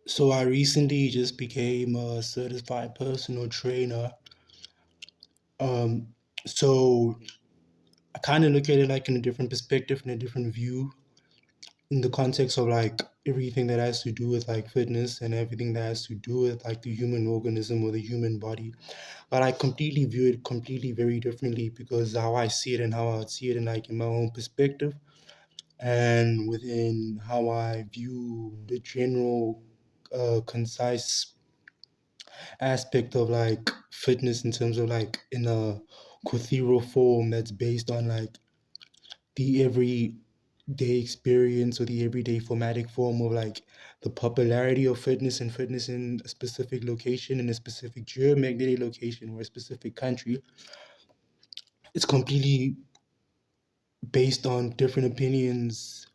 So I recently just became a certified personal trainer. Um, so I kind of look at it like in a different perspective, in a different view, in the context of like everything that has to do with like fitness and everything that has to do with like the human organism or the human body. But I completely view it completely very differently because how I see it and how I see it in like in my own perspective and within how I view the general concise aspect of like fitness in terms of like in a ethereal form that's based on like the everyday experience or the everyday formatic form of like the popularity of fitness and fitness in a specific location, in a specific geomagnetic location or a specific country. It's completely based on different opinions,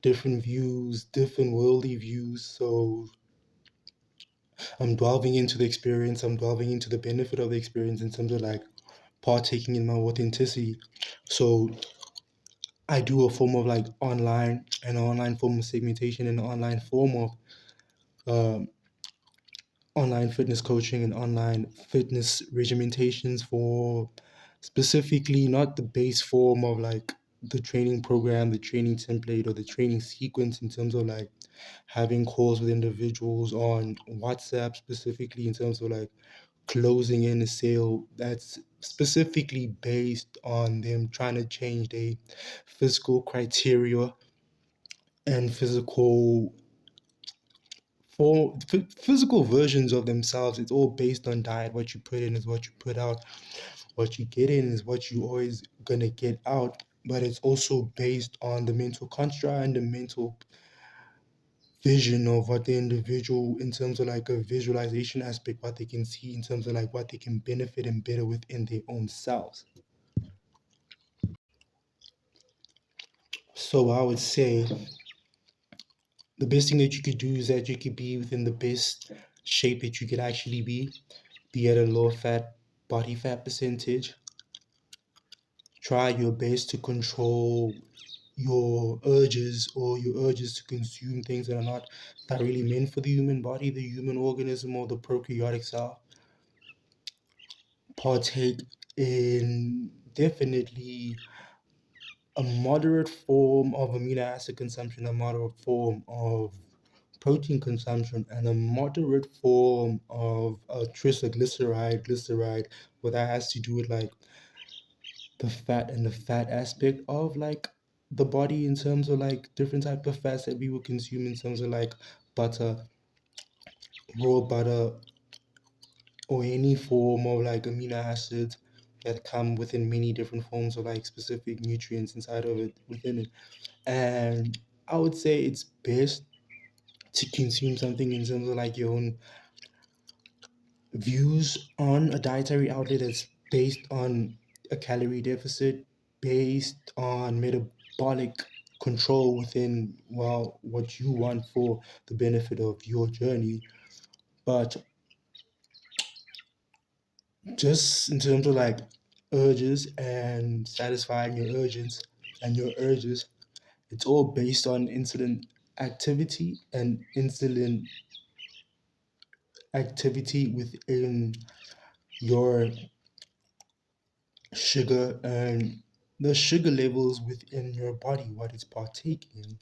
different views, different worldly views. So I'm delving into the experience, I'm delving into the benefit of the experience in terms of like partaking in my authenticity. So I do a form of like an online form of segmentation, and an online form of um, online fitness coaching and online fitness regimentations for specifically not the base form of like the training program, the training template, or the training sequence in terms of like having calls with individuals on WhatsApp, specifically in terms of like closing in a sale that's specifically based on them trying to change their physical criteria and physical versions of themselves. It's all based on diet. What you put in is what you put out. What you get in is what you always gonna get out. But it's also based on the mental construct and the mental vision of what the individual, in terms of like a visualization aspect, what they can see in terms of like what they can benefit and better within their own selves. So I would say the best thing that you could do is that you could be within the best shape that you could actually be at a low fat body fat percentage. Try your best to control your urges to consume things that are not really meant for the human body, the human organism, or the prokaryotic cell. Partake in definitely a moderate form of amino acid consumption, a moderate form of protein consumption, and a moderate form of glyceride, what that has to do with like the fat and the fat aspect of like the body in terms of like different type of fats that we will consume in terms of like butter, raw butter, or any form of like amino acids that come within many different forms of like specific nutrients inside of it within it. And I would say it's best to consume something in terms of like your own views on a dietary outlet that's based on a calorie deficit, based on metabolic control within, well, what you want for the benefit of your journey. But just in terms of like urges and satisfying your urges, it's all based on insulin activity and insulin activity within your sugar and the sugar levels within your body, what it's partaking in.